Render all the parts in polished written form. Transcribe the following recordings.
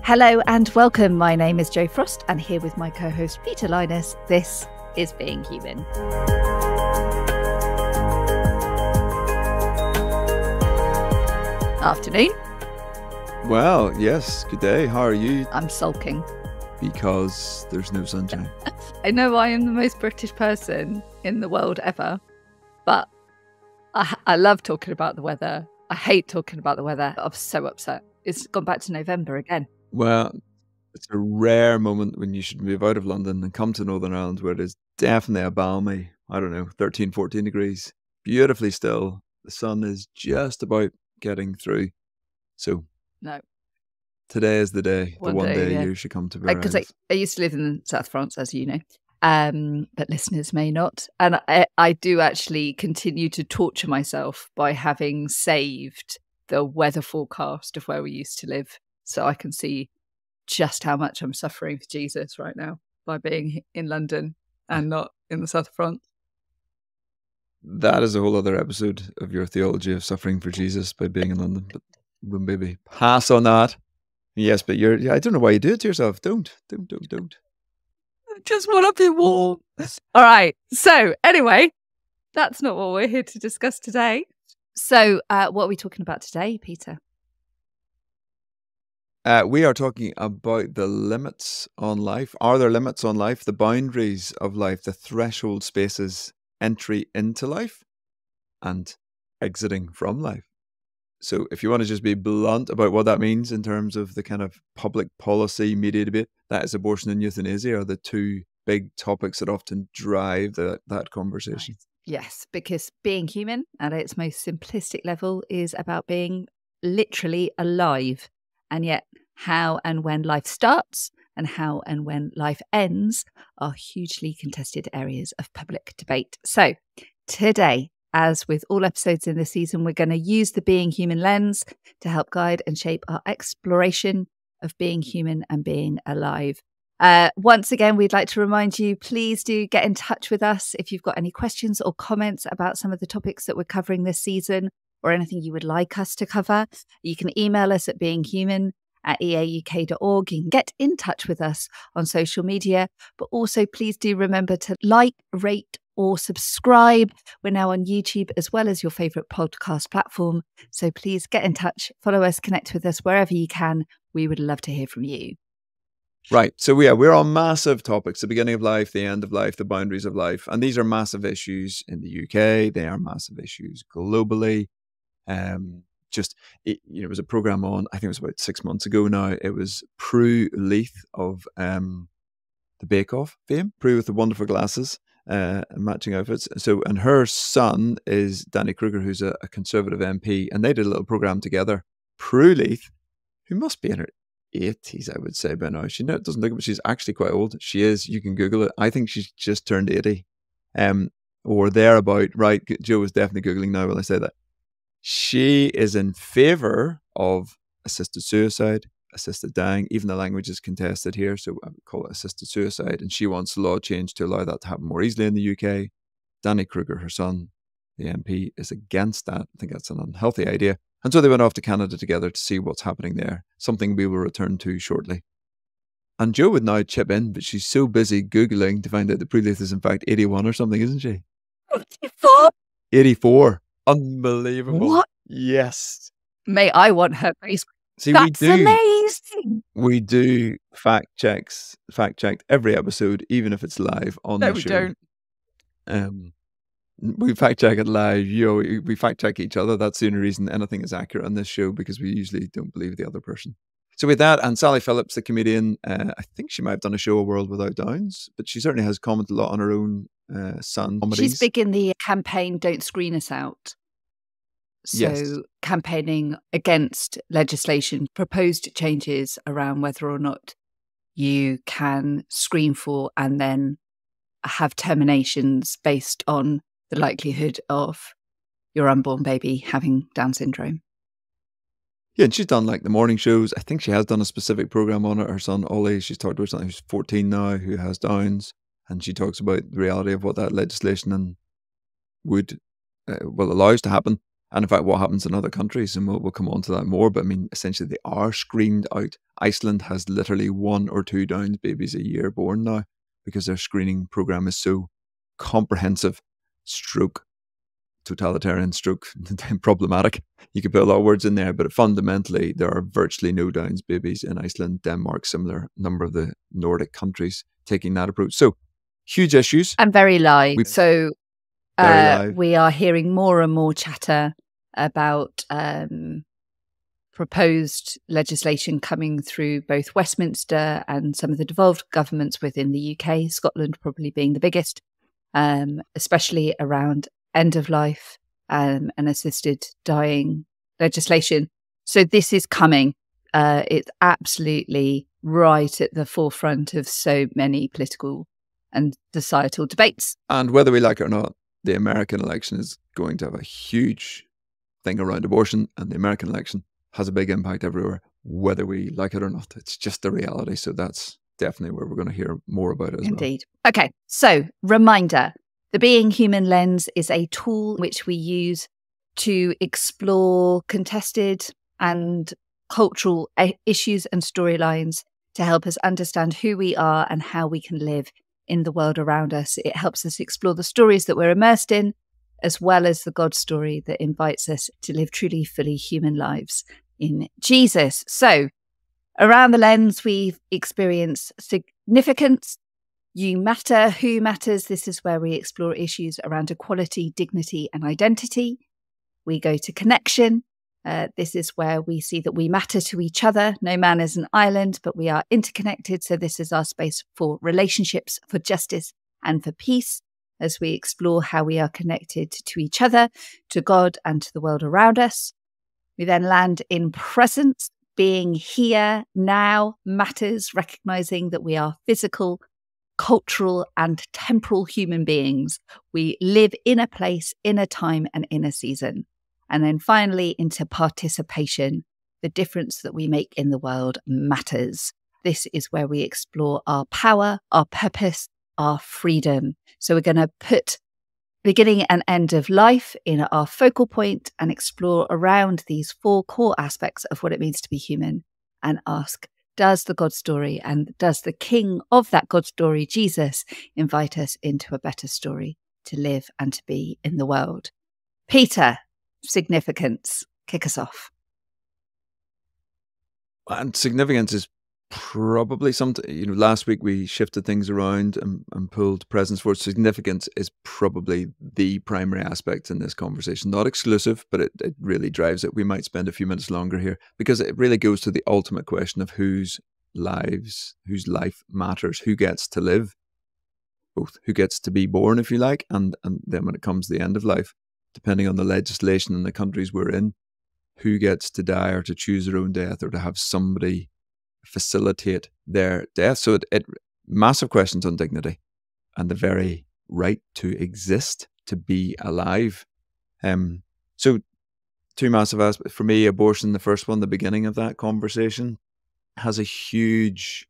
Hello and welcome. My name is Jo Frost, and here with my co-host Peter Linus, this is Being Human. Afternoon. Well, yes, good day. How are you? I'm sulking. Because there's no sunshine. I know I am the most British person in the world ever, but I love talking about the weather. I hate talking about the weather. I'm so upset. It's gone back to November again. Well, it's a rare moment when you should move out of London and come to Northern Ireland, where it is definitely a balmy, 13, 14 degrees. Beautifully still. The sun is just about getting through. So no, today is the day, the one day yeah. you should come to Paris. Because I used to live in South France, as you know, but listeners may not. And I do actually continue to torture myself by having saved the weather forecast of where we used to live, so I can see just how much I'm suffering for Jesus right now by being in London and not in the south of France. That is a whole other episode of your theology of suffering for Jesus by being in London, but we'll maybe pass on that. Yes, but I don't know why you do it to yourself. Don't. I just want to be warm. All right. So anyway, that's not what we're here to discuss today. So what are we talking about today, Peter? We are talking about the limits on life. Are there limits on life? The boundaries of life, the threshold spaces, entry into life and exiting from life. So if you want to just be blunt about what that means in terms of the kind of public policy media debate, that is abortion and euthanasia are the two big topics that often drive that conversation. Right. Yes, because being human at its most simplistic level is about being literally alive. And yet how and when life starts and how and when life ends are hugely contested areas of public debate. So today, as with all episodes in this season, we're going to use the Being Human lens to help guide and shape our exploration of being human and being alive. Once again, we'd like to remind you, please do get in touch with us if you've got any questions or comments about some of the topics that we're covering this season, or anything you would like us to cover. You can email us at beinghuman@eauk.org. You can get in touch with us on social media, but also please do remember to like, rate, or subscribe. We're now on YouTube as well as your favourite podcast platform. So please get in touch, follow us, connect with us wherever you can. We would love to hear from you. Right. So we're on massive topics, the beginning of life, the end of life, the boundaries of life. And these are massive issues in the UK. They are massive issues globally. There was a program on, I think it was about 6 months ago now. It was Prue Leith of the Bake Off fame, Prue with the wonderful glasses and matching outfits. So, and her son is Danny Kruger, who's a Conservative MP, and they did a little program together. Prue Leith, who must be in her 80s, I would say by now. She doesn't look it, but she's actually quite old. She is. You can Google it. I think she's just turned 80, or thereabout. Right, Joe is definitely Googling now while I say that. She is in favour of assisted suicide, assisted dying. Even the language is contested here, so I would call it assisted suicide. And she wants the law change to allow that to happen more easily in the UK. Danny Kruger, her son, the MP, is against that. I think that's an unhealthy idea. And so they went off to Canada together to see what's happening there, something we will return to shortly. And Jo would now chip in, but she's so busy Googling to find out that Prue Leith is in fact 81 or something, isn't she? 84? 84. Unbelievable. What? Yes. May I want her face. See, That's amazing. We do fact check every episode, even if it's live on the show. No, we don't. We fact check it live. We fact check each other. That's the only reason anything is accurate on this show, because we usually don't believe the other person. So with that, and Sally Phillips, the comedian, I think she might have done a show, A World Without Downs, but she certainly has commented a lot on her own son comedies. She's big in the campaign Don't Screen Us Out. So Yes. Campaigning against legislation, proposed changes around whether or not you can screen for and then have terminations based on the likelihood of your unborn baby having Down syndrome. Yeah, and she's done like the morning shows. I think she has done a specific program on it. Her son Ollie, she's talked about something who's 14 now, who has Downs, and she talks about the reality of what that legislation would allow us to happen. And in fact, what happens in other countries, and we'll come on to that more, but I mean, essentially they are screened out. Iceland has literally 1 or 2 Downs babies a year born now because their screening program is so comprehensive, stroke, totalitarian, stroke, problematic. You could put a lot of words in there, but fundamentally, there are virtually no Downs babies in Iceland, Denmark, similar number of the Nordic countries taking that approach. So huge issues. And very live. Very live. We are hearing more and more chatter about proposed legislation coming through both Westminster and some of the devolved governments within the UK, Scotland probably being the biggest, especially around end of life and assisted dying legislation. So this is coming. It's absolutely right at the forefront of so many political and societal debates. And whether we like it or not, the American election is going to have a huge thing around abortion, and the American election has a big impact everywhere, whether we like it or not. It's just the reality. So that's definitely where we're going to hear more about it as Indeed. Well. Okay, so reminder, the Being Human lens is a tool which we use to explore contested and cultural issues and storylines to help us understand who we are and how we can live in the world around us. It helps us explore the stories that we're immersed in, as well as the God story that invites us to live truly, fully human lives in Jesus. So around the lens, we've experienced significance, you matter, who matters. This is where we explore issues around equality, dignity, and identity. We go to connection. This is where we see that we matter to each other. No man is an island, but we are interconnected. So this is our space for relationships, for justice, and for peace, as we explore how we are connected to each other, to God, and to the world around us. We then land in presence, being here, now, matters, recognizing that we are physical, cultural, and temporal human beings. We live in a place, in a time, and in a season. And then finally into participation. The difference that we make in the world matters. This is where we explore our power, our purpose, our freedom. So we're going to put beginning and end of life in our focal point and explore around these 4 core aspects of what it means to be human and ask, does the God story and does the King of that God story, Jesus, invite us into a better story to live and to be in the world? Peter, significance, kick us off. And significance is probably something, last week we shifted things around and pulled presence forward. Significance is probably the primary aspect in this conversation, not exclusive, but it really drives it. We might spend a few minutes longer here because it really goes to the ultimate question of whose life matters, who gets to live, both who gets to be born, if you like, and then when it comes to the end of life, depending on the legislation in the countries we're in, who gets to die or to choose their own death or to have somebody facilitate their death. So it massive questions on dignity and the very right to exist, to be alive. So 2 massive aspects. For me, abortion, the first one, the beginning of that conversation, has a huge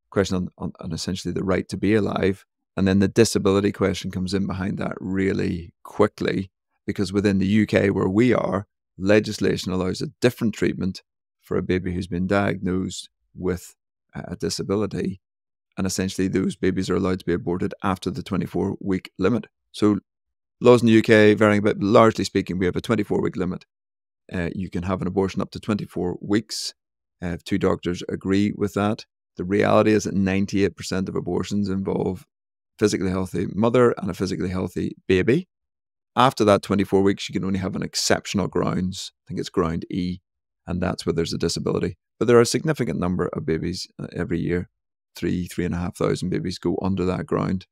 question on essentially the right to be alive. And then the disability question comes in behind that really quickly, because within the UK where we are, legislation allows a different treatment for a baby who's been diagnosed with a disability. And essentially those babies are allowed to be aborted after the 24-week limit. So laws in the UK varying a bit, but largely speaking, we have a 24-week limit. You can have an abortion up to 24 weeks if 2 doctors agree with that. The reality is that 98% of abortions involve physically healthy mother and a physically healthy baby. After that 24 weeks, you can only have an exceptional grounds. I think it's ground E, and that's where there's a disability. But there are a significant number of babies every year. 3,500 babies go under that ground.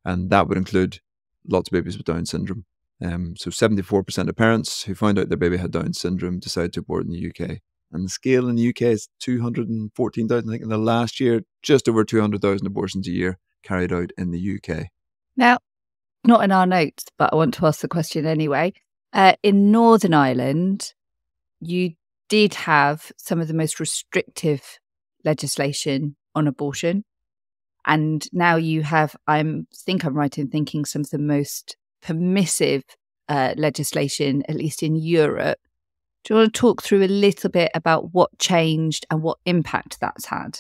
And that would include lots of babies with Down syndrome. So 74% of parents who found out their baby had Down syndrome decided to abort in the UK. And the scale in the UK is 214,000. I think in the last year, just over 200,000 abortions a year carried out in the UK. Now, not in our notes, but I want to ask the question anyway. In Northern Ireland, you did have some of the most restrictive legislation on abortion. And now you have, I think I'm right in thinking, some of the most permissive legislation, at least in Europe. Do you want to talk through a little bit about what changed and what impact that's had?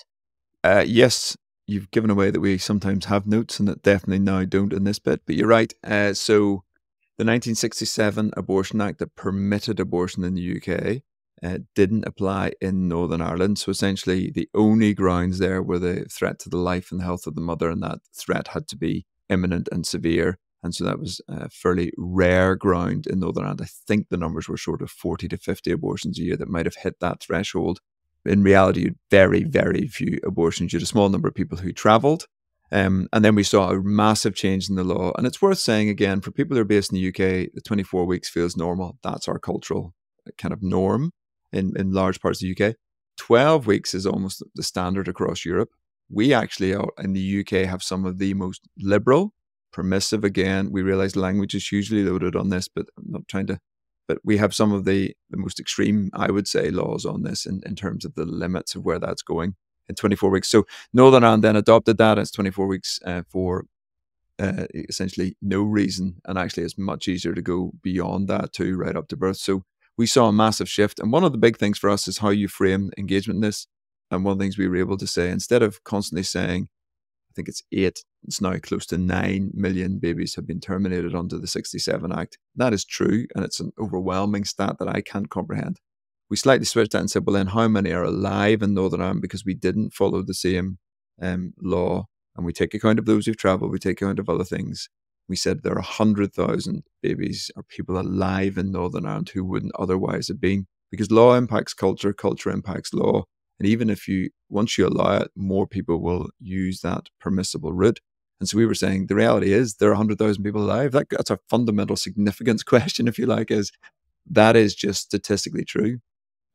Yes, you've given away that we sometimes have notes and that definitely now don't in this bit, but you're right. So the 1967 Abortion Act that permitted abortion in the UK didn't apply in Northern Ireland. So essentially, the only grounds there were the threat to the life and health of the mother, and that threat had to be imminent and severe. And so that was a fairly rare ground in Northern Ireland. I think the numbers were sort of 40 to 50 abortions a year that might have hit that threshold. In reality, you had very, very few abortions. You had a small number of people who travelled. And then we saw a massive change in the law. And it's worth saying again, for people who are based in the UK, the 24 weeks feels normal. That's our cultural kind of norm in large parts of the UK. 12 weeks is almost the standard across Europe. We actually, in the UK, have some of the most liberal, permissive, again, we realize language is hugely loaded on this, but I'm not trying to, but we have some of the most extreme, I would say, laws on this in terms of the limits of where that's going in 24 weeks. So Northern Ireland then adopted that as 24 weeks for essentially no reason. And actually it's much easier to go beyond that too, right up to birth. So we saw a massive shift. And one of the big things for us is how you frame engagement in this. And one of the things we were able to say, instead of constantly saying, I think it's now close to 9 million babies have been terminated under the 67 Act. That is true, and it's an overwhelming stat that I can't comprehend. We slightly switched that and said, well, then how many are alive in Northern Ireland because we didn't follow the same law, and we take account of those who've travelled, we take account of other things. We said there are 100,000 babies or people alive in Northern Ireland who wouldn't otherwise have been, because law impacts culture, culture impacts law. And even if once you allow it, more people will use that permissible route. And so we were saying the reality is there are 100,000 people alive. That's a fundamental significance question, if you like, is that is just statistically true.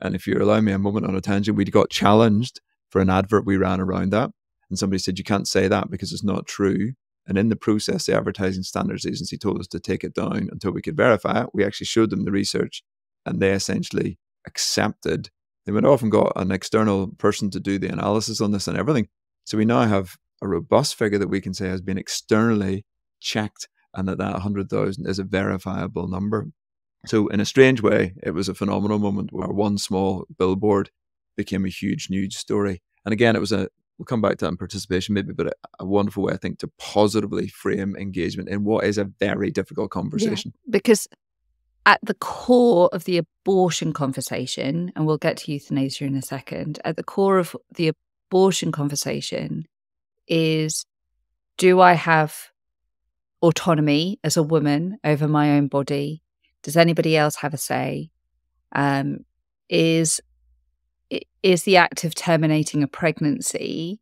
And if you allow me a moment on a tangent, we got challenged for an advert we ran around that. And somebody said, you can't say that because it's not true. And in the process, the Advertising Standards Agency told us to take it down until we could verify it. We actually showed them the research and they essentially accepted. They went off and got an external person to do the analysis on this and everything. So we now have a robust figure that we can say has been externally checked and that 100,000 is a verifiable number. So in a strange way, it was a phenomenal moment where one small billboard became a huge news story. And again, we'll come back to that in participation maybe, but a wonderful way, I think, to positively frame engagement in what is a very difficult conversation. Yeah, because at the core of the abortion conversation, and we'll get to euthanasia in a second, at the core of the abortion conversation is, do I have autonomy as a woman over my own body? Does anybody else have a say? Is the act of terminating a pregnancy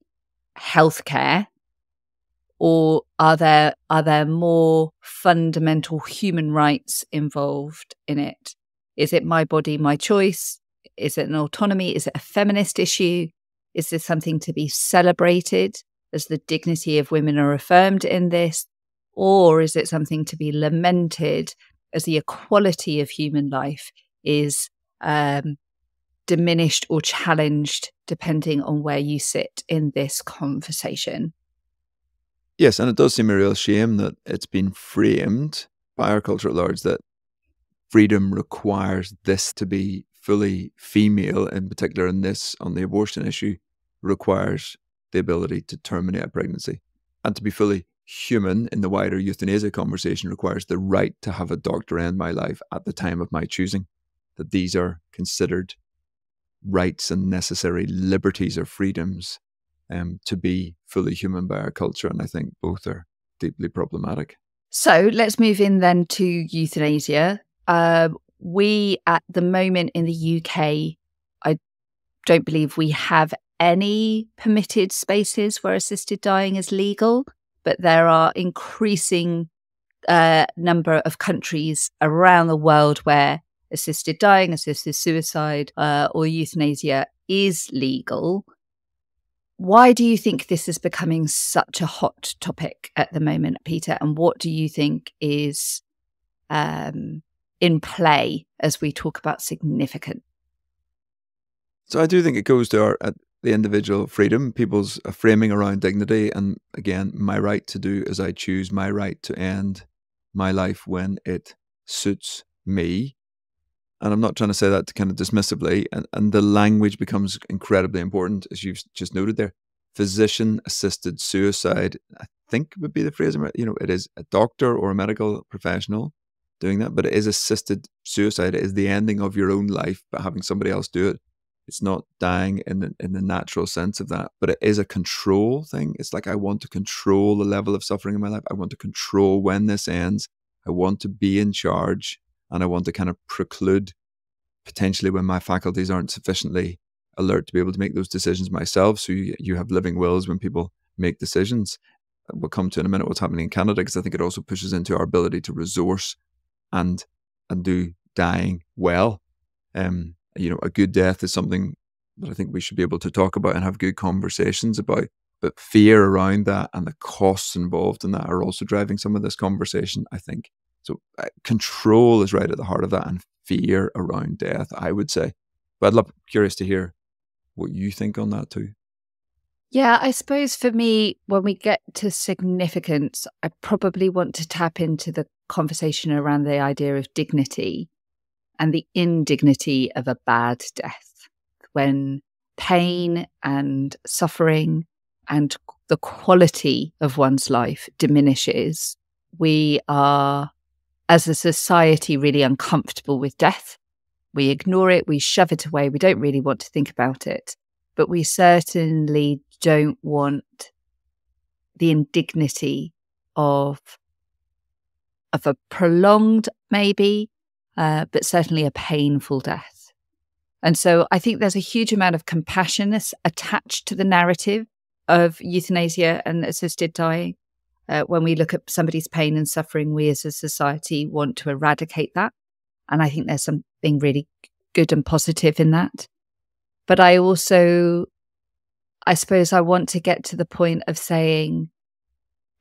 healthcare? Or are there more fundamental human rights involved in it? Is it my body, my choice? Is it an autonomy? Is it a feminist issue? Is this something to be celebrated as the dignity of women are affirmed in this? Or is it something to be lamented as the equality of human life is diminished or challenged depending on where you sit in this conversation? Yes, and it does seem a real shame that it's been framed by our culture at large that freedom requires this to be fully female, in particular in this, on the abortion issue, requires the ability to terminate a pregnancy. And to be fully human in the wider euthanasia conversation requires the right to have a doctor end my life at the time of my choosing. That these are considered rights and necessary liberties or freedoms to be fully human by our culture. And I think both are deeply problematic. So let's move in then to euthanasia. We, at the moment in the UK, I don't believe we have any permitted spaces where assisted dying is legal, but there are increasing number of countries around the world where assisted dying, assisted suicide, or euthanasia is legal. Why do you think this is becoming such a hot topic at the moment, Peter? And what do you think is in play as we talk about significant? So I do think it goes to the individual freedom, people's framing around dignity, and again, my right to do as I choose, my right to end my life when it suits me. And I'm not trying to say that kind of dismissively. And the language becomes incredibly important, as you've just noted there. Physician-assisted suicide, I think would be the phrase. It is a doctor or a medical professional doing that, but it is assisted suicide. It is the ending of your own life, but having somebody else do it. It's not dying in the natural sense of that, but it is a control thing. It's like, I want to control the level of suffering in my life. I want to control when this ends. I want to be in charge, and I want to kind of preclude potentially when my faculties aren't sufficiently alert to be able to make those decisions myself. So you have living wills when people make decisions. We'll come to in a minute what's happening in Canada, because I think it also pushes into our ability to resource and do dying well. A good death is something that I think we should be able to talk about and have good conversations about. But fear around that and the costs involved in that are also driving some of this conversation, I think. So control is right at the heart of that, and fear around death, I would say. But curious to hear what you think on that too. Yeah, I suppose for me, when we get to significance, I probably want to tap into the conversation around the idea of dignity and the indignity of a bad death. When pain and suffering and the quality of one's life diminishes, we are, as a society, really uncomfortable with death. We ignore it, we shove it away, we don't really want to think about it. But we certainly don't want the indignity of a prolonged, maybe, but certainly a painful death. And so I think there's a huge amount of compassion attached to the narrative of euthanasia and assisted dying. When we look at somebody's pain and suffering, we as a society want to eradicate that. And I think there's something really good and positive in that. But I suppose I want to get to the point of saying,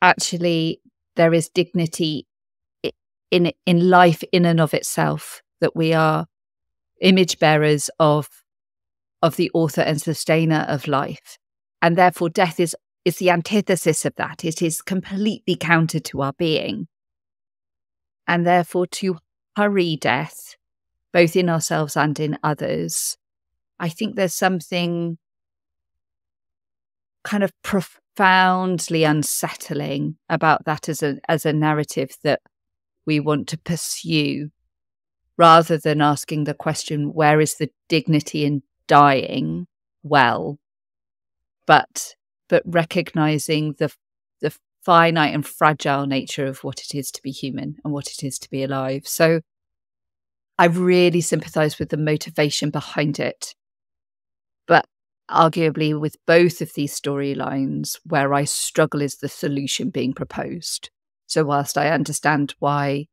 actually, there is dignity in life in and of itself, that we are image bearers of the author and sustainer of life. And therefore, death is the antithesis of that. It is completely counter to our being. And therefore, to hurry death, both in ourselves and in others, I think there's something kind of profoundly unsettling about that as a narrative that we want to pursue, rather than asking the question, where is the dignity in dying well, but recognizing the finite and fragile nature of what it is to be human and what it is to be alive. So I really sympathize with the motivation behind it. But arguably, with both of these storylines, where I struggle is the solution being proposed. So whilst I understand why,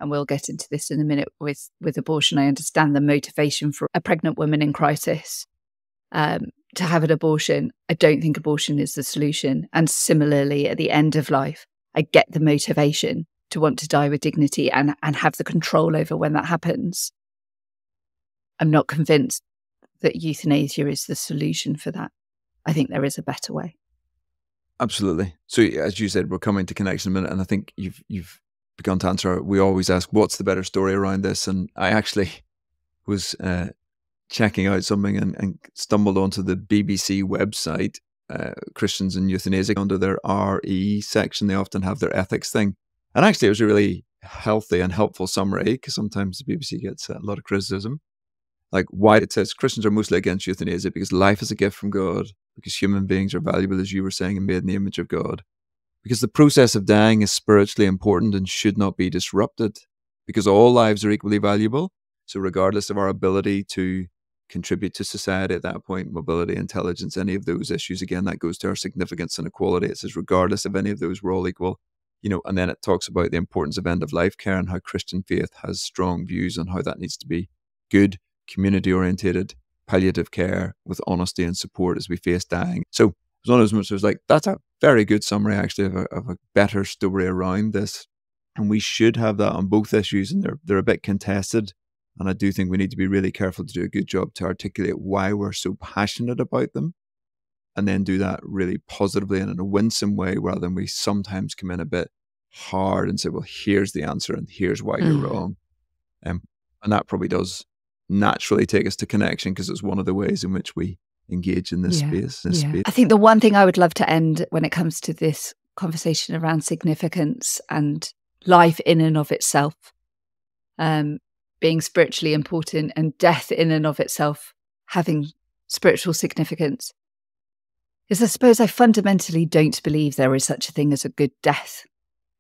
and we'll get into this in a minute with abortion, I understand the motivation for a pregnant woman in crisis to have an abortion. I don't think abortion is the solution. And similarly, at the end of life, I get the motivation to want to die with dignity and have the control over when that happens. I'm not convinced that euthanasia is the solution for that. I think there is a better way. Absolutely. So as you said, we're coming to connection in a minute, and I think you've begun to answer. We always ask, what's the better story around this? And I actually was checking out something and stumbled onto the BBC website, Christians and Euthanasia. Under their RE section, they often have their ethics thing. And actually, it was a really healthy and helpful summary, because sometimes the BBC gets a lot of criticism. Like, why it says Christians are mostly against euthanasia because life is a gift from God, because human beings are valuable, as you were saying, and made in the image of God, because the process of dying is spiritually important and should not be disrupted, because all lives are equally valuable. So regardless of our ability to contribute to society at that point, mobility, intelligence, any of those issues, again, that goes to our significance and equality. It says regardless of any of those, we're all equal. And then it talks about the importance of end-of-life care and how Christian faith has strong views on how that needs to be good, community-orientated, palliative care with honesty and support as we face dying. So it was one of those moments where I was like, that's a very good summary, actually, of a better story around this. And we should have that on both issues, and they're a bit contested. And I do think we need to be really careful to do a good job to articulate why we're so passionate about them, and then do that really positively and in a winsome way, rather than we sometimes come in a bit hard and say, well, here's the answer and here's why you're wrong. And that probably does naturally take us to connection, because it's one of the ways in which we engage in this space. I think the one thing I would love to end when it comes to this conversation around significance and life in and of itself, being spiritually important, and death in and of itself having spiritual significance, is I suppose I fundamentally don't believe there is such a thing as a good death.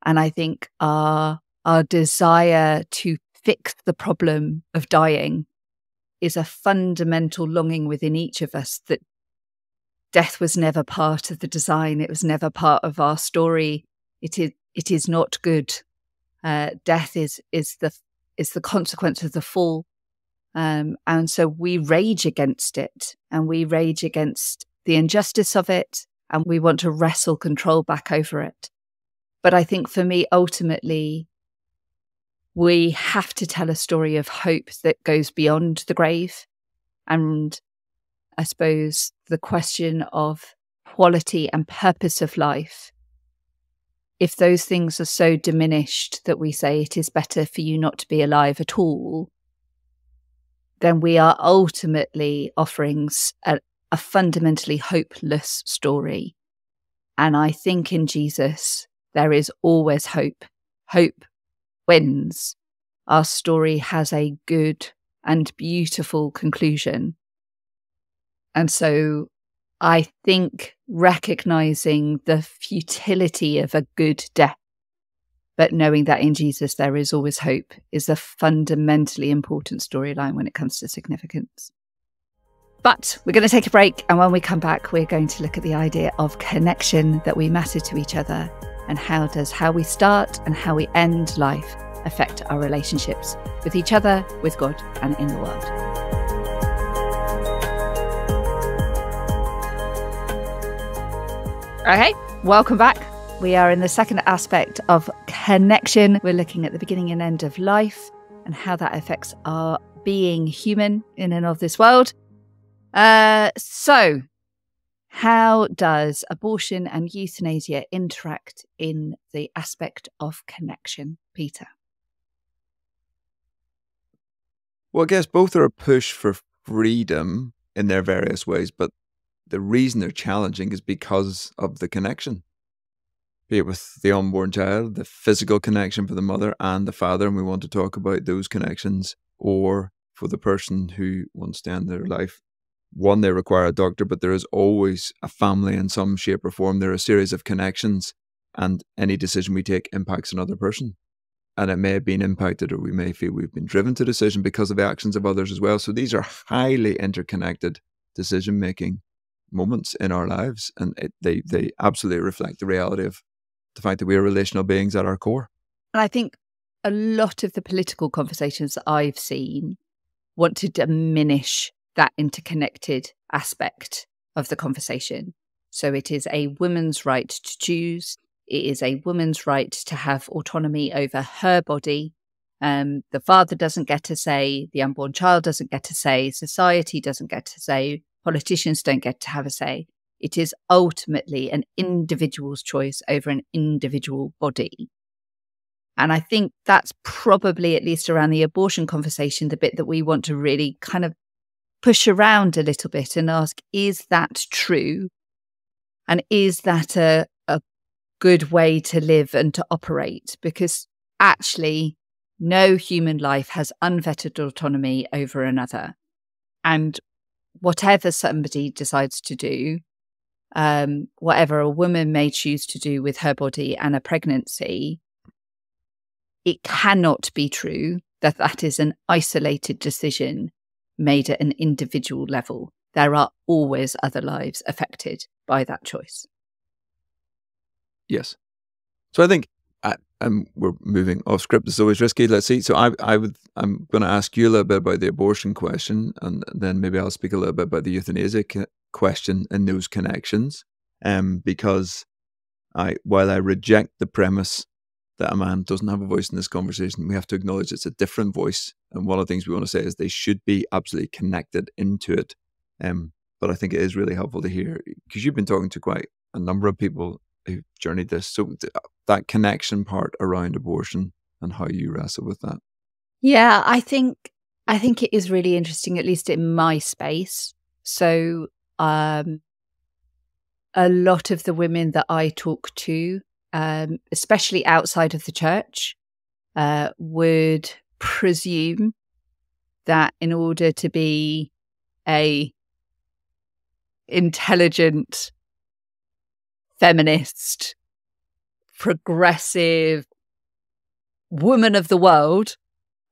And I think our desire to fix the problem of dying is a fundamental longing within each of us that death was never part of the design. It was never part of our story. It is not good. Death is the consequence of the fall. And so we rage against it, and we rage against the injustice of it, and we want to wrestle control back over it. But I think for me, ultimately, we have to tell a story of hope that goes beyond the grave. And I suppose the question of quality and purpose of life, if those things are so diminished that we say it is better for you not to be alive at all, then we are ultimately offering a fundamentally hopeless story. And I think in Jesus, there is always hope. Hope wins. Our story has a good and beautiful conclusion. And so I think recognizing the futility of a good death, but knowing that in Jesus there is always hope, is a fundamentally important storyline when it comes to significance. But we're going to take a break, and when we come back, we're going to look at the idea of connection, that we matter to each other, and how does how we start and how we end life affect our relationships with each other, with God, and in the world. Okay, welcome back. We are in the second aspect of connection. We're looking at the beginning and end of life and how that affects our being human in and of this world. So how does abortion and euthanasia interact in the aspect of connection, Peter? Well, I guess both are a push for freedom in their various ways, but the reason they're challenging is because of the connection. Be it with the unborn child, the physical connection for the mother and the father, and we want to talk about those connections, or for the person who wants to end their life. One, they require a doctor, but there is always a family in some shape or form. There are a series of connections, and any decision we take impacts another person. And it may have been impacted, or we may feel we've been driven to decision because of the actions of others as well. So these are highly interconnected decision-making moments in our lives, and they absolutely reflect the reality of the fact that we are relational beings at our core. And I think a lot of the political conversations that I've seen want to diminish that interconnected aspect of the conversation. So it is a woman's right to choose. It is a woman's right to have autonomy over her body. The father doesn't get to say, the unborn child doesn't get to say, society doesn't get to say, politicians don't get to have a say. It is ultimately an individual's choice over an individual body. And I think that's probably, at least around the abortion conversation, the bit that we want to really kind of push around a little bit and ask, is that true? And is that a good way to live and to operate? Because actually, no human life has unfettered autonomy over another. And whatever somebody decides to do, whatever a woman may choose to do with her body and a pregnancy, it cannot be true that that is an isolated decision made at an individual level. There are always other lives affected by that choice. Yes. So I think we're moving off script. It's always risky. Let's see. So I'm going to ask you a little bit about the abortion question, and then maybe I'll speak a little bit about the euthanasia question and those connections. Because while I reject the premise that a man doesn't have a voice in this conversation, we have to acknowledge it's a different voice. And one of the things we want to say is they should be absolutely connected into it. But I think it is really helpful to hear, because you've been talking to quite a number of people who've journeyed this. So that connection part around abortion and how you wrestle with that. Yeah, I think it is really interesting, at least in my space. So a lot of the women that I talk to, especially outside of the church, would presume that in order to be a intelligent, feminist, progressive woman of the world,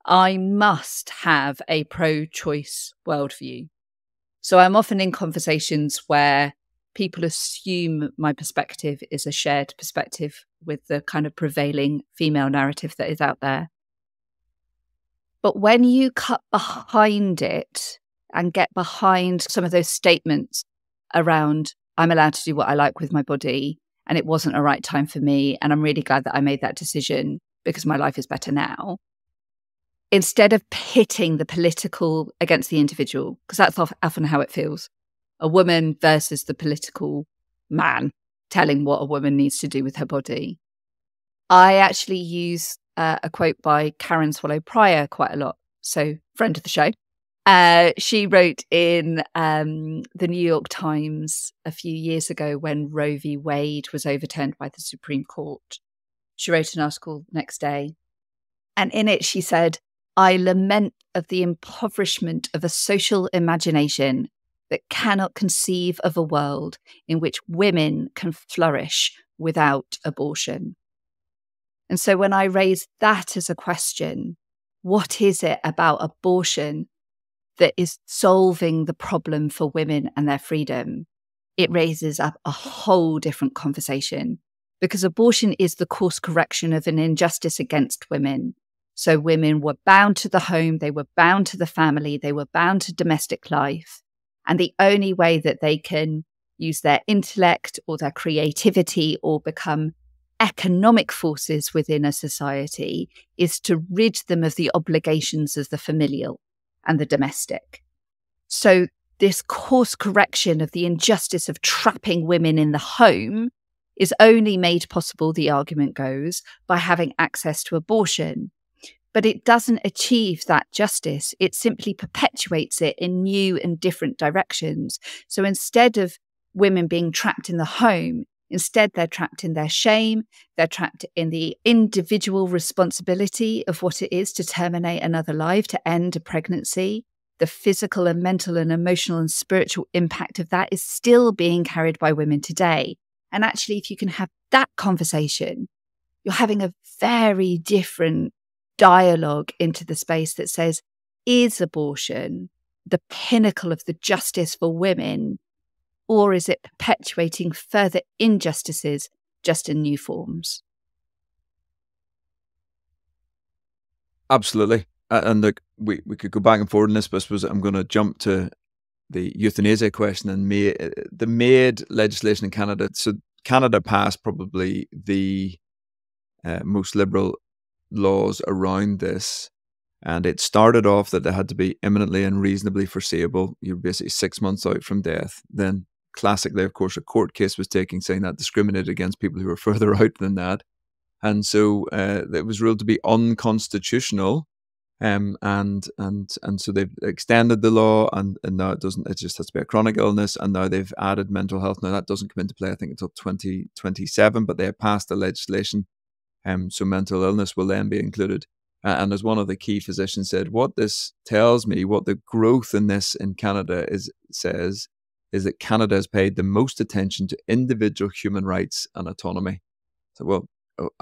I must have a pro-choice worldview. So I'm often in conversations where people assume my perspective is a shared perspective with the kind of prevailing female narrative that is out there. But when you cut behind it and get behind some of those statements around, I'm allowed to do what I like with my body, and it wasn't a right time for me, and I'm really glad that I made that decision because my life is better now, instead of pitting the political against the individual, because that's often how it feels, a woman versus the political man telling what a woman needs to do with her body, I actually use a quote by Karen Swallow Prior quite a lot. So, friend of the show. She wrote in the New York Times a few years ago when Roe v. Wade was overturned by the Supreme Court. She wrote an article the next day. And in it, she said, I lament of the impoverishment of a social imagination that cannot conceive of a world in which women can flourish without abortion. And so when I raise that as a question, what is it about abortion that is solving the problem for women and their freedom? It raises up a whole different conversation, because abortion is the course correction of an injustice against women. So women were bound to the home, they were bound to the family, they were bound to domestic life. And the only way that they can use their intellect or their creativity or become economic forces within a society is to rid them of the obligations of the familial and the domestic. So this course correction of the injustice of trapping women in the home is only made possible, the argument goes, by having access to abortion. But it doesn't achieve that justice. It simply perpetuates it in new and different directions. So instead of women being trapped in the home, instead they're trapped in their shame, they're trapped in the individual responsibility of what it is to terminate another life, to end a pregnancy. The physical and mental and emotional and spiritual impact of that is still being carried by women today. And actually, if you can have that conversation, you're having a very different dialogue into the space that says, is abortion the pinnacle of the justice for women, or is it perpetuating further injustices just in new forms? Absolutely. And look, we could go back and forward on this, but I suppose I'm going to jump to the euthanasia question and the MAID legislation in Canada. So Canada passed probably the most liberal laws around this, and it started off that they had to be imminently and reasonably foreseeable. You're basically 6 months out from death. Then classically, of course, a court case was taken saying that discriminated against people who were further out than that, and so it was ruled to be unconstitutional. And so they've extended the law, and now it doesn't. It just has to be a chronic illness, and now they've added mental health. Now that doesn't come into play, I think, until 2027. But they have passed the legislation, so mental illness will then be included. And as one of the key physicians said, what this tells me, what the growth in this in Canada says, is that Canada has paid the most attention to individual human rights and autonomy. So, well,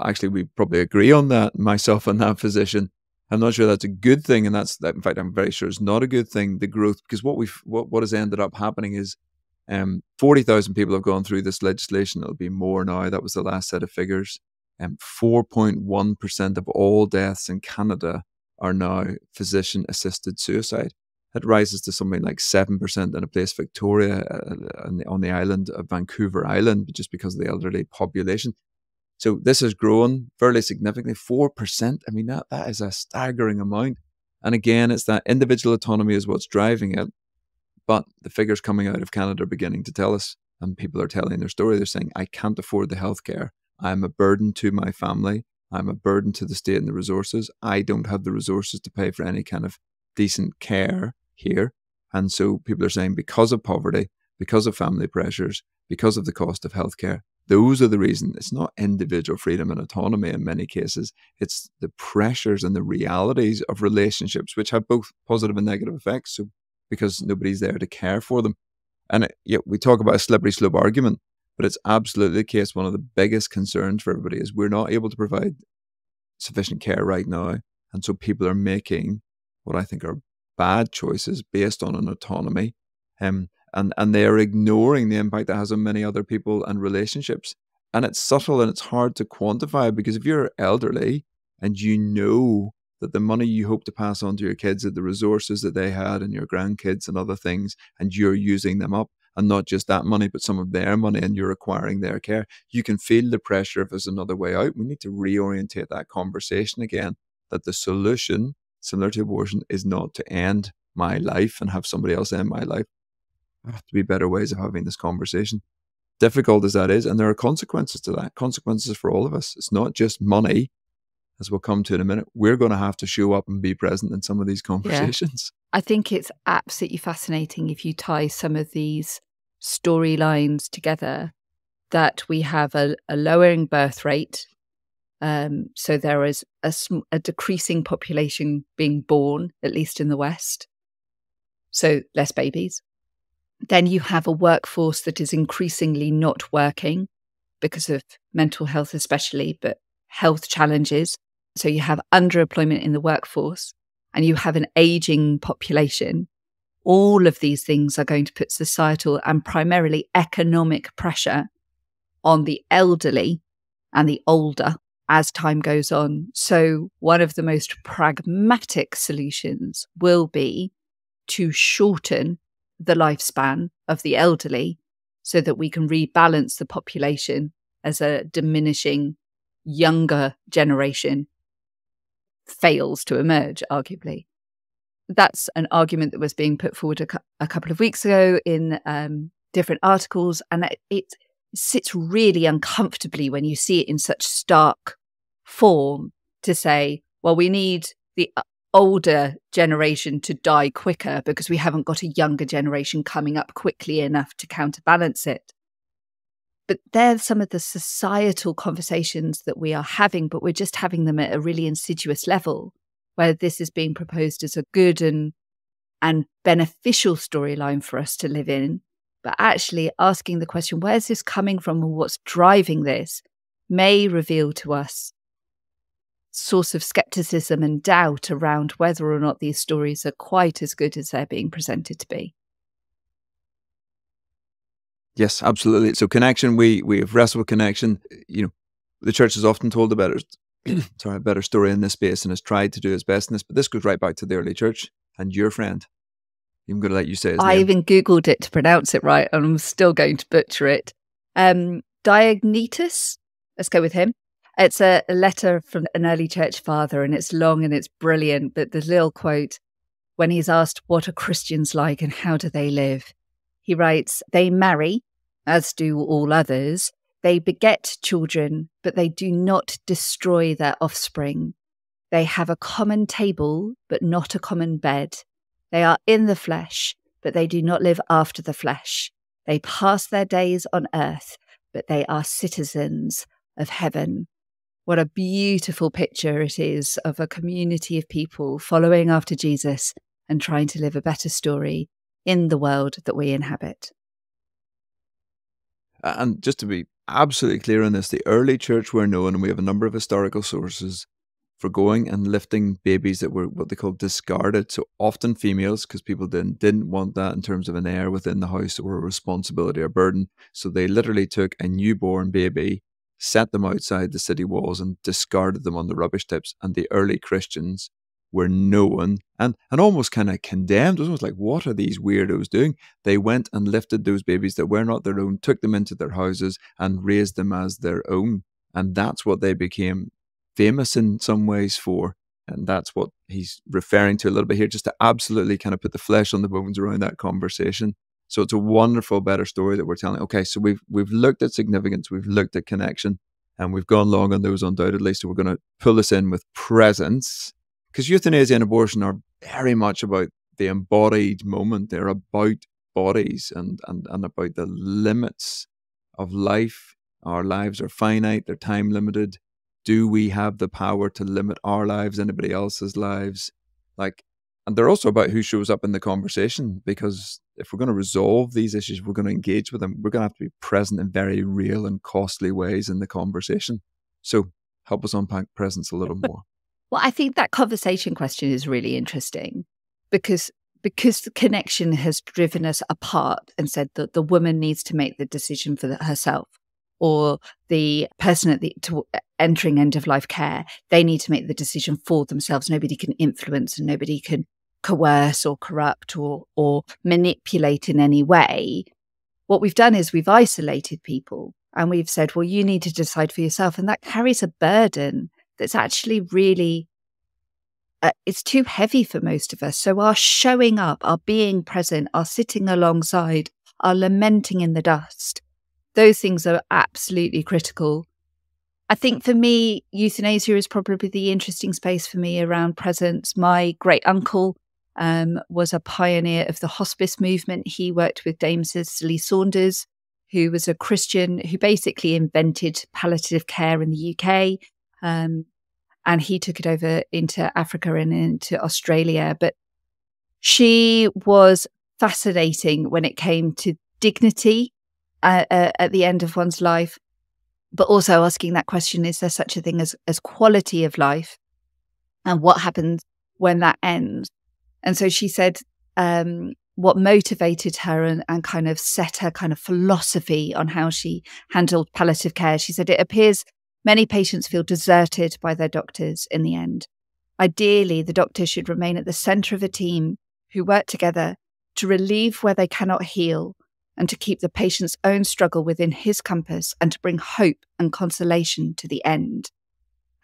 actually, we probably agree on that, myself and that physician. I'm not sure that's a good thing, and in fact, I'm very sure it's not a good thing, the growth, because what has ended up happening is 40,000 people have gone through this legislation. It'll be more now. That was the last set of figures. 4.1% of all deaths in Canada are now physician-assisted suicide. It rises to something like 7% in a place, Victoria, on the island of Vancouver Island, just because of the elderly population. So this has grown fairly significantly, 4%. I mean, that is a staggering amount. And again, it's that individual autonomy is what's driving it. But the figures coming out of Canada are beginning to tell us and people are telling their story. They're saying, I can't afford the healthcare. I'm a burden to my family. I'm a burden to the state and the resources. I don't have the resources to pay for any kind of decent care here. And so people are saying, because of poverty, because of family pressures, because of the cost of healthcare, those are the reasons. It's not individual freedom and autonomy in many cases. It's the pressures and the realities of relationships, which have both positive and negative effects. So because nobody's there to care for them. And we talk about a slippery slope argument, but it's absolutely the case. One of the biggest concerns for everybody is we're not able to provide sufficient care right now. And so people are making what I think are bad choices based on an autonomy. And they are ignoring the impact that has on many other people and relationships. And it's subtle and it's hard to quantify, because if you're elderly and you know that the money you hope to pass on to your kids are the resources that they had and your grandkids and other things, and you're using them up, and not just that money, but some of their money, and you're acquiring their care, you can feel the pressure if there's another way out. We need to reorientate that conversation again, that the solution, similar to abortion, is not to end my life and have somebody else end my life. There have to be better ways of having this conversation. Difficult as that is, and there are consequences to that, consequences for all of us. It's not just money, as we'll come to in a minute. We're going to have to show up and be present in some of these conversations. Yeah. I think it's absolutely fascinating if you tie some of these storylines together, that we have a lowering birth rate. So there is a decreasing population being born, at least in the West. So less babies. Then you have a workforce that is increasingly not working because of mental health especially, but health challenges. So you have underemployment in the workforce, and you have an aging population. All of these things are going to put societal and primarily economic pressure on the elderly and the older as time goes on. So one of the most pragmatic solutions will be to shorten the lifespan of the elderly so that we can rebalance the population as a diminishing younger generation fails to emerge, arguably. That's an argument that was being put forward a couple of weeks ago in different articles, and it sits really uncomfortably when you see it in such stark form, to say, well, we need the older generation to die quicker because we haven't got a younger generation coming up quickly enough to counterbalance it. But they're some of the societal conversations that we are having, but we're just having them at a really insidious level, where this is being proposed as a good and beneficial storyline for us to live in. But actually asking the question, where's this coming from and what's driving this, may reveal to us source of skepticism and doubt around whether or not these stories are quite as good as they're being presented to be. Yes, absolutely. So connection, we have wrestled with connection. You know, the church has often told a better story in this space and has tried to do its best in this, but this goes right back to the early church and your friend. I'm going to let you say his name. I even Googled it to pronounce it right, and I'm still going to butcher it. Diognetus, let's go with him. It's a letter from an early church father, and it's long and it's brilliant, but the little quote, when he's asked what are Christians like and how do they live, he writes, they marry, as do all others. They beget children, but they do not destroy their offspring. They have a common table, but not a common bed. They are in the flesh, but they do not live after the flesh. They pass their days on earth, but they are citizens of heaven. What a beautiful picture it is of a community of people following after Jesus and trying to live a better story in the world that we inhabit. And just to be absolutely clear on this, the early church were known, and we have a number of historical sources, for going and lifting babies that were what they call discarded. So often females, because people didn't want that in terms of an heir within the house or a responsibility or burden. So they literally took a newborn baby, set them outside the city walls and discarded them on the rubbish tips. And the early Christians were known and almost kind of condemned. It was almost like, what are these weirdos doing? They went and lifted those babies that were not their own, took them into their houses and raised them as their own. And that's what they became famous in some ways for. And that's what he's referring to a little bit here, just to absolutely kind of put the flesh on the bones around that conversation. So it's a wonderful, better story that we're telling. Okay, so we've looked at significance, we've looked at connection, and we've gone long on those undoubtedly. So we're going to pull this in with presence, because euthanasia and abortion are very much about the embodied moment. They're about bodies and about the limits of life. Our lives are finite, they're time limited. Do we have the power to limit our lives, anybody else's lives? Like, and they're also about who shows up in the conversation, because if we're going to resolve these issues, we're going to engage with them, we're going to have to be present in very real and costly ways in the conversation. So help us unpack presence a little more. Well, I think that conversation question is really interesting because the connection has driven us apart and said that the woman needs to make the decision for herself, or the person entering end of life care, they need to make the decision for themselves. Nobody can influence and nobody can coerce or corrupt or manipulate in any way. What we've done is we've isolated people and we've said, well, you need to decide for yourself. And that carries a burden that's actually really, it's too heavy for most of us. So our showing up, our being present, our sitting alongside, our lamenting in the dust, those things are absolutely critical. I think for me, euthanasia is probably the interesting space for me around presence. My great uncle was a pioneer of the hospice movement. He worked with Dame Cicely Saunders, who was a Christian who basically invented palliative care in the UK. And he took it over into Africa and into Australia. But she was fascinating when it came to dignity at the end of one's life, but also asking that question, is there such a thing as quality of life? And what happens when that ends? And so she said what motivated her and kind of set her kind of philosophy on how she handled palliative care. She said, it appears many patients feel deserted by their doctors in the end. Ideally, the doctor should remain at the centre of a team who work together to relieve where they cannot heal and to keep the patient's own struggle within his compass and to bring hope and consolation to the end.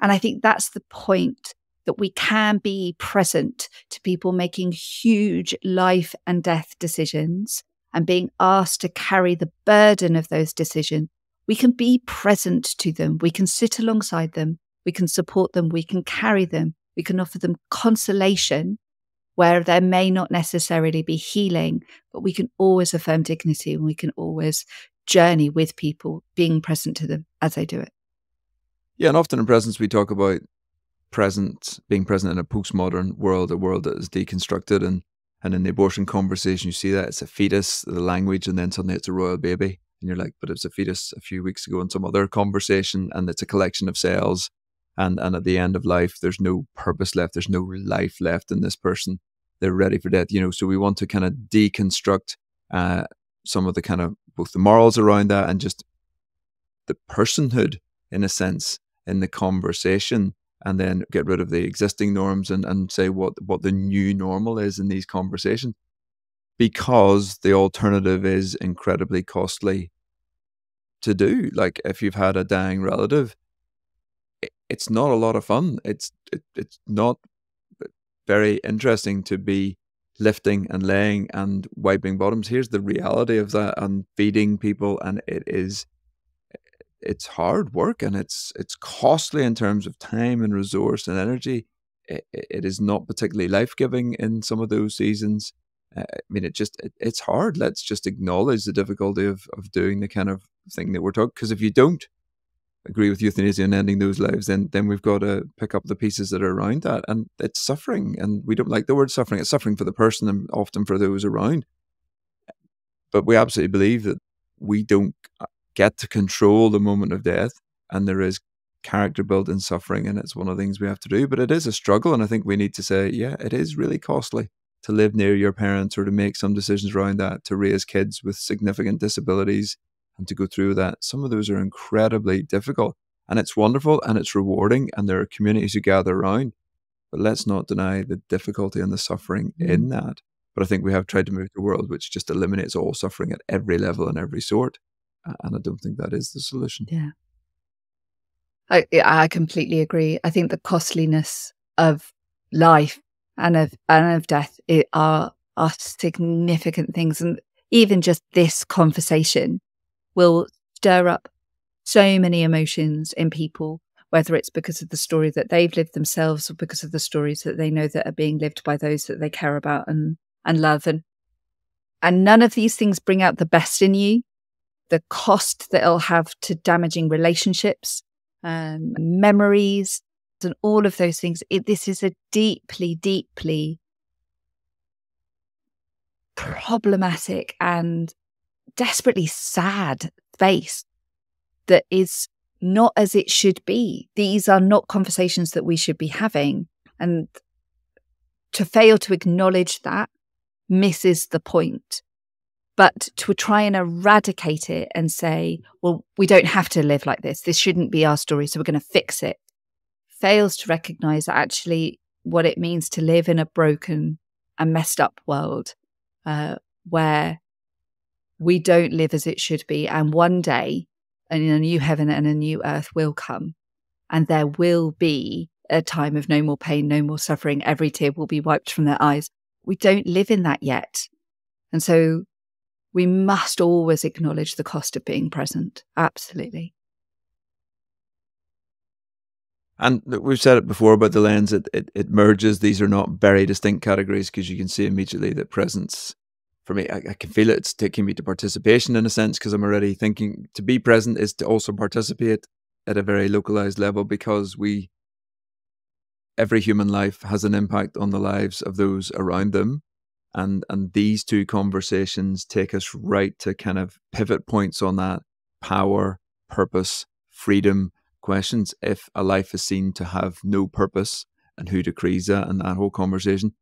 And I think that's the point, that we can be present to people making huge life and death decisions and being asked to carry the burden of those decisions. We can be present to them. We can sit alongside them. We can support them. We can carry them. We can offer them consolation where there may not necessarily be healing, but we can always affirm dignity and we can always journey with people, being present to them as they do it. Yeah, and often in presence we talk about being present in a postmodern world, a world that is deconstructed, and in the abortion conversation you see that it's a fetus, the language, and then suddenly it's a royal baby. And you're like, but it's a fetus a few weeks ago in some other conversation, and it's a collection of cells. And at the end of life, there's no purpose left. There's no life left in this person. They're ready for death. So we want to kind of deconstruct some of the kind of both the morals around that and just the personhood, in a sense, in the conversation, and then get rid of the existing norms and say what the new normal is in these conversations. Because the alternative is incredibly costly to do. Like if you've had a dying relative, it's not a lot of fun. It's not very interesting to be lifting and laying and wiping bottoms. Here's the reality of that, and feeding people, and it's hard work and it's costly in terms of time and resource and energy. It is not particularly life-giving in some of those seasons. I mean, it's hard. Let's just acknowledge the difficulty of doing the kind of thing that we're talking. Because if you don't agree with euthanasia and ending those lives, then we've got to pick up the pieces that are around that. And it's suffering. And we don't like the word suffering. It's suffering for the person and often for those around. But we absolutely believe that we don't get to control the moment of death. And there is character built in suffering. And it's one of the things we have to do. But it is a struggle. And I think we need to say, yeah, it is really costly to live near your parents or to make some decisions around that, to raise kids with significant disabilities and to go through that. Some of those are incredibly difficult, and it's wonderful and it's rewarding, and there are communities who gather around, but let's not deny the difficulty and the suffering in that. But I think we have tried to move to a world which just eliminates all suffering at every level and every sort, and I don't think that is the solution. Yeah. I completely agree. I think the costliness of life and of death are significant things. And even just this conversation will stir up so many emotions in people, whether it's because of the story that they've lived themselves or because of the stories that they know that are being lived by those that they care about and love. And none of these things bring out the best in you. The cost that it'll have to damaging relationships, memories, and all of those things. This is a deeply, deeply problematic and desperately sad space that is not as it should be. These are not conversations that we should be having. And to fail to acknowledge that misses the point. But to try and eradicate it and say, well, we don't have to live like this. This shouldn't be our story, so we're going to fix it, fails to recognize actually what it means to live in a broken and messed up world where we don't live as it should be. And one day, a new heaven and a new earth will come. And there will be a time of no more pain, no more suffering. Every tear will be wiped from their eyes. We don't live in that yet. And so we must always acknowledge the cost of being present. Absolutely. And we've said it before about the lens, it merges. These are not very distinct categories because you can see immediately that presence, for me, I can feel it's taking me to participation in a sense because I'm already thinking to be present is to also participate at a very localized level because every human life has an impact on the lives of those around them. And these two conversations take us right to kind of pivot points on that power, purpose, freedom questions. If a life is seen to have no purpose, and who decrees that, and that whole conversation,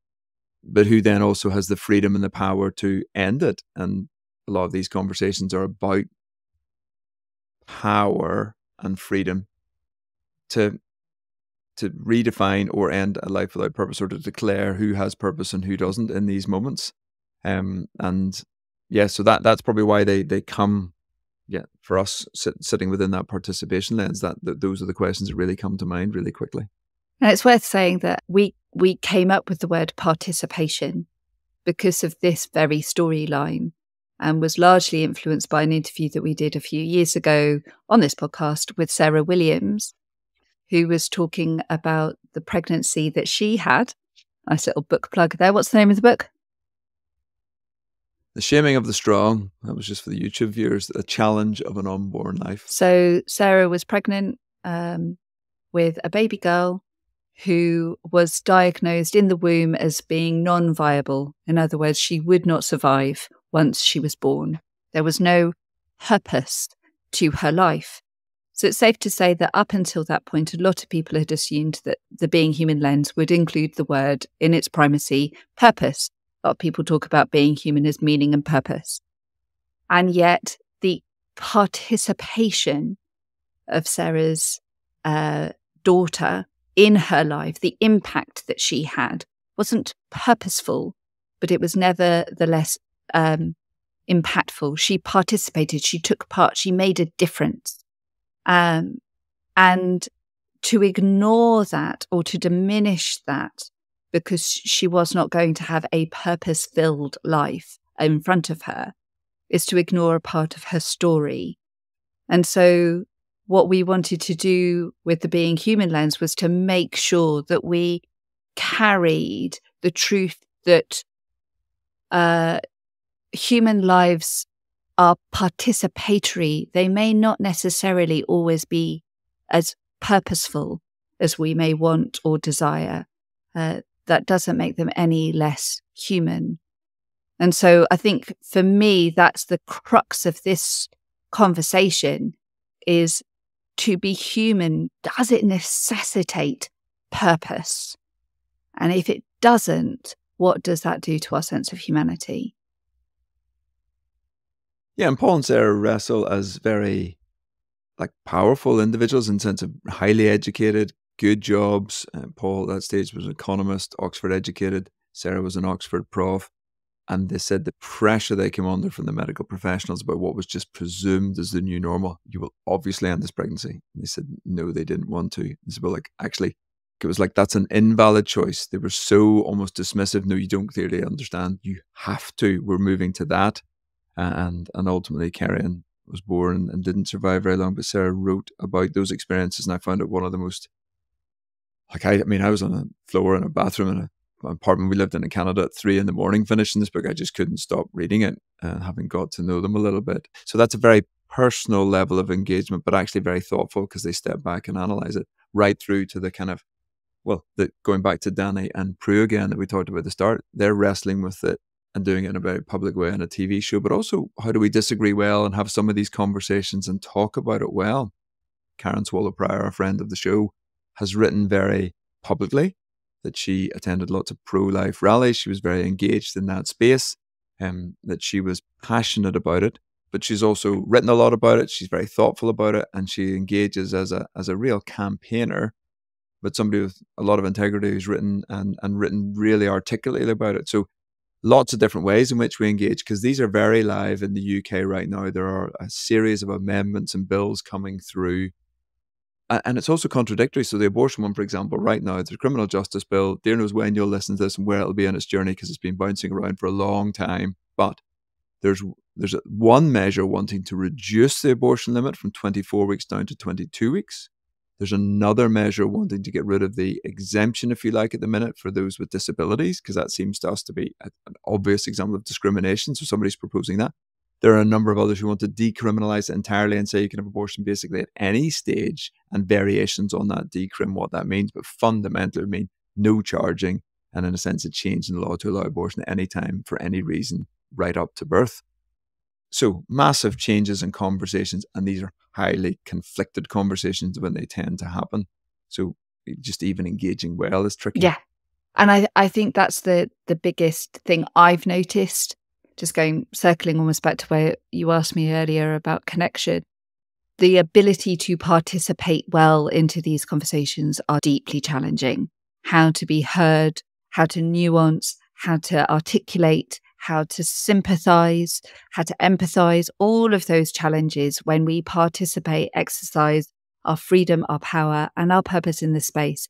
but who then also has the freedom and the power to end it. And a lot of these conversations are about power and freedom to redefine or end a life without purpose, or to declare who has purpose and who doesn't in these moments. And yeah, so that's probably why they come, for us sitting within that participation lens, that those are the questions that really come to mind really quickly. And it's worth saying that we came up with the word participation because of this very storyline, and was largely influenced by an interview that we did a few years ago on this podcast with Sarah Williams, who was talking about the pregnancy that she had. Nice little book plug there. What's the name of the book? The Shaming of the Strong. That was just for the YouTube viewers. The Challenge of an Unborn Life. So Sarah was pregnant with a baby girl who was diagnosed in the womb as being non-viable. In other words, she would not survive once she was born. There was no purpose to her life. So it's safe to say that up until that point, a lot of people had assumed that the being human lens would include the word in its primacy, purpose. A lot of people talk about being human as meaning and purpose. And yet the participation of Sarah's daughter in her life, the impact that she had, wasn't purposeful, but it was nevertheless impactful. She participated, she took part, she made a difference. And to ignore that or to diminish that because she was not going to have a purpose-filled life in front of her is to ignore a part of her story. And so what we wanted to do with the Being Human lens was to make sure that we carried the truth that human lives are participatory. They may not necessarily always be as purposeful as we may want or desire. That doesn't make them any less human. And so I think for me, that's the crux of this conversation, is to be human. Does it necessitate purpose? And if it doesn't, what does that do to our sense of humanity? Yeah, and Paul and Sarah wrestle as very powerful individuals in the sense of highly educated, good jobs. Paul at that stage was an economist, Oxford educated. Sarah was an Oxford prof. And they said the pressure they came under from the medical professionals about what was just presumed as the new normal. You will obviously end this pregnancy. And they said, no, they didn't want to. They said, well, actually, it was that's an invalid choice. They were so almost dismissive. No, you don't clearly understand. You have to. We're moving to that. and ultimately Kerry was born and didn't survive very long. But Sarah wrote about those experiences, and I found it one of the most, like, I mean, I was on a floor in a bathroom in an apartment we lived in Canada at 3 a.m, finishing this book. I just couldn't stop reading it, having got to know them a little bit. So that's a very personal level of engagement, but actually very thoughtful, because they step back and analyze it, right through to the kind of, well, going back to Danny and Prue again that we talked about at the start. They're wrestling with it and doing it in a very public way on a TV show, but also how do we disagree well and have some of these conversations and talk about it well. Karen Swallow-Prior, a friend of the show, has written very publicly that she attended lots of pro-life rallies. She was very engaged in that space, that she was passionate about it, but she's also written a lot about it. She's very thoughtful about it, and she engages as a real campaigner, but somebody with a lot of integrity who's written and written really articulately about it. So lots of different ways in which we engage, because these are very live in the UK right now. There are a series of amendments and bills coming through. And it's also contradictory. So the abortion one, for example, right now, there's a criminal justice bill. Dear knows when you'll listen to this and where it'll be in its journey, because it's been bouncing around for a long time. But there's one measure wanting to reduce the abortion limit from 24 weeks down to 22 weeks. There's another measure wanting to get rid of the exemption, if you like, at the minute for those with disabilities, because that seems to us to be an obvious example of discrimination. So somebody's proposing that. There are a number of others who want to decriminalize it entirely and say you can have abortion basically at any stage, and variations on that decrim, what that means. But fundamentally, it means no charging, and in a sense, a change in the law to allow abortion at any time for any reason, right up to birth. So massive changes in conversations, and these are highly conflicted conversations when they tend to happen. So just even engaging well is tricky. Yeah. And I think that's the biggest thing I've noticed, just circling almost back to where you asked me earlier about connection. The ability to participate well into these conversations are deeply challenging. How to be heard, how to nuance, how to articulate, how to sympathize, how to empathize, all of those challenges when we participate, exercise our freedom, our power, and our purpose in this space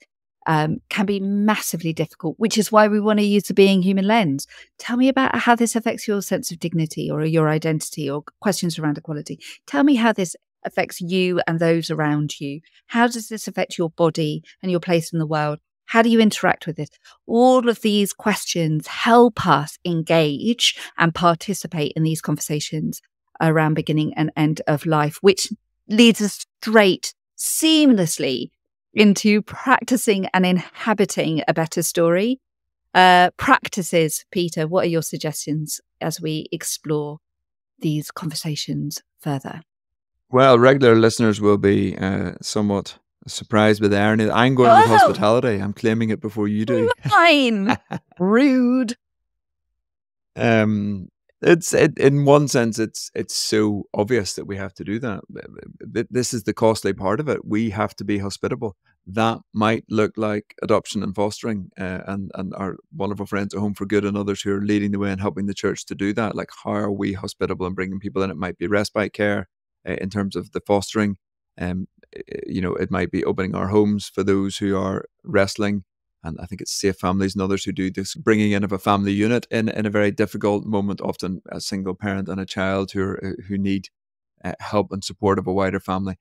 can be massively difficult, which is why we want to use the Being Human lens. Tell me about how this affects your sense of dignity or your identity, or questions around equality. Tell me how this affects you and those around you. How does this affect your body and your place in the world? How do you interact with it? All of these questions help us engage and participate in these conversations around beginning and end of life, which leads us straight, seamlessly into practicing and inhabiting a better story. Practices, Peter, what are your suggestions as we explore these conversations further? Well, regular listeners will be somewhat surprised with the irony. I'm going with hospitality. I'm claiming it before you do. Fine. Rude. It's in one sense, it's so obvious that we have to do that. This is the costly part of it. We have to be hospitable. That might look like adoption and fostering, and our wonderful friends at Home for Good and others who are leading the way and helping the church to do that. Like, how are we hospitable and bringing people in? It might be respite care in terms of the fostering. It might be opening our homes for those who are wrestling. And I think it's Safe Families and others who do this, bringing in of a family unit in a very difficult moment, often a single parent and a child who need help and support of a wider family.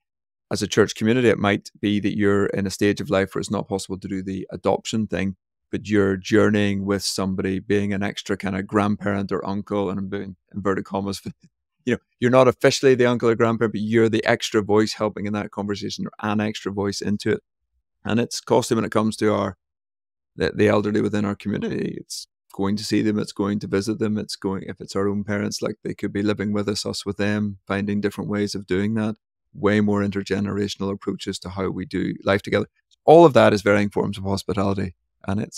As a church community, it might be that you're in a stage of life where it's not possible to do the adoption thing, but you're journeying with somebody, being an extra kind of grandparent or uncle, and I'm doing inverted commas. You're not officially the uncle or grandparent, but you're the extra voice helping in that conversation, or an extra voice into it. And it's costly when it comes to the elderly within our community. It's going to see them, it's going to visit them, if it's our own parents, like, they could be living with us with them, finding different ways of doing that, way more intergenerational approaches to how we do life together. All of that is varying forms of hospitality, and it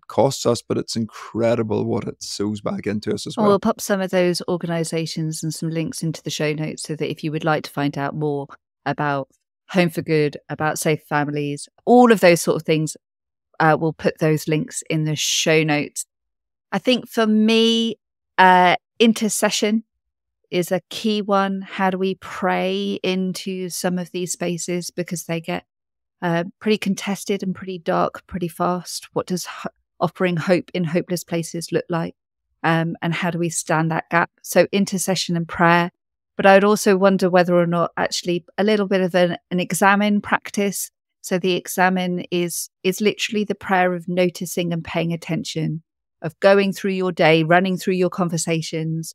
costs us, but it's incredible what it sows back into us as well. We'll pop some of those organisations and some links into the show notes, so that if you would like to find out more about Home for Good, about Safe Families, all of those sort of things, we'll put those links in the show notes. I think for me, intercession is a key one. How do we pray into some of these spaces? Because they get pretty contested and pretty dark pretty fast. What does offering hope in hopeless places look like? and how do we stand that gap? So intercession and prayer. But I would also wonder whether or not actually a little bit of an examen practice. So the examen is literally the prayer of noticing and paying attention, of going through your day, running through your conversations,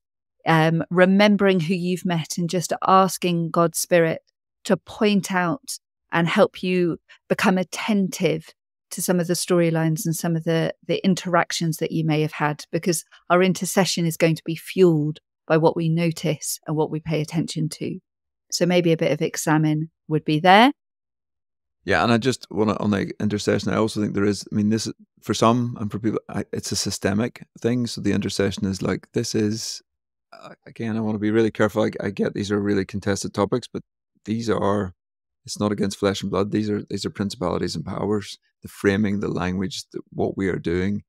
remembering who you've met, and just asking God's Spirit to point out and help you become attentive to some of the storylines and some of the interactions that you may have had, because our intercession is going to be fueled by what we notice and what we pay attention to. So maybe a bit of examine would be there. Yeah, and I just want to, on the intercession, I also think there is, I mean, this, for some and for people, it's a systemic thing. So the intercession is like, this is, again, I want to be really careful. I get these are really contested topics, but these are, it's not against flesh and blood. These are principalities and powers. The framing, the language, what we are doing.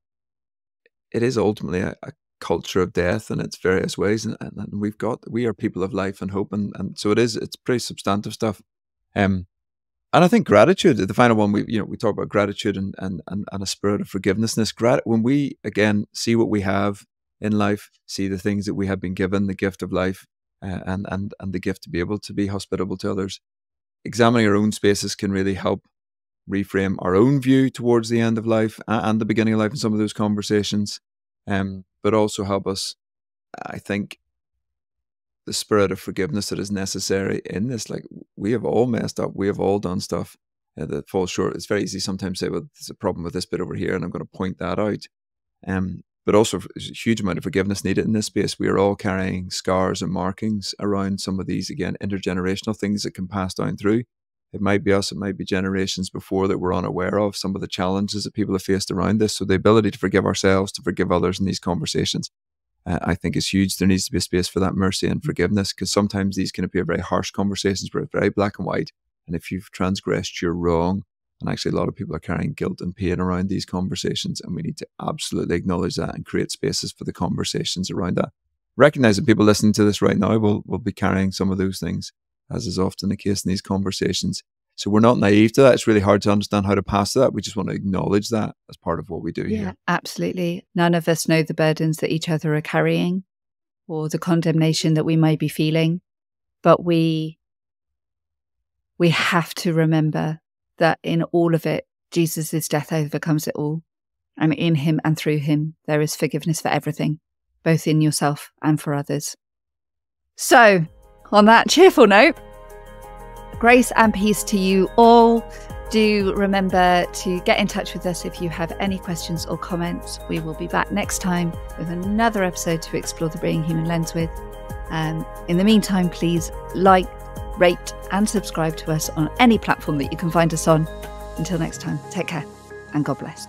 It is ultimately a culture of death in its various ways, and we are people of life and hope, and so it's pretty substantive stuff. And I think gratitude, the final one, we talk about gratitude and a spirit of forgiveness. When we again see what we have in life, see the things that we have been given, the gift of life, and the gift to be able to be hospitable to others, examining our own spaces can really help reframe our own view towards the end of life and the beginning of life in some of those conversations. But also help us, I think, the spirit of forgiveness that is necessary in this. Like, we have all messed up. We have all done stuff that falls short. It's very easy sometimes to say, well, there's a problem with this bit over here, and I'm going to point that out. But also, there's a huge amount of forgiveness needed in this space. We are all carrying scars and markings around some of these, again, intergenerational things that can pass down through. It might be us, it might be generations before that we're unaware of, some of the challenges that people have faced around this. So the ability to forgive ourselves, to forgive others in these conversations, I think is huge. There needs to be a space for that mercy and forgiveness, because sometimes these can appear very harsh conversations where it's very black and white. And if you've transgressed, you're wrong. And actually, a lot of people are carrying guilt and pain around these conversations. And we need to absolutely acknowledge that and create spaces for the conversations around that. Recognizing people listening to this right now will be carrying some of those things, as is often the case in these conversations. So we're not naive to that. It's really hard to understand how to pass that. We just want to acknowledge that as part of what we do here. Yeah, absolutely. None of us know the burdens that each other are carrying or the condemnation that we may be feeling. But we have to remember that in all of it, Jesus' death overcomes it all. And in him and through him, there is forgiveness for everything, both in yourself and for others. So, on that cheerful note, grace and peace to you all. Do remember to get in touch with us if you have any questions or comments. We will be back next time with another episode to explore the Being Human lens with. In the meantime, please like, rate and subscribe to us on any platform that you can find us on. Until next time, take care and God bless.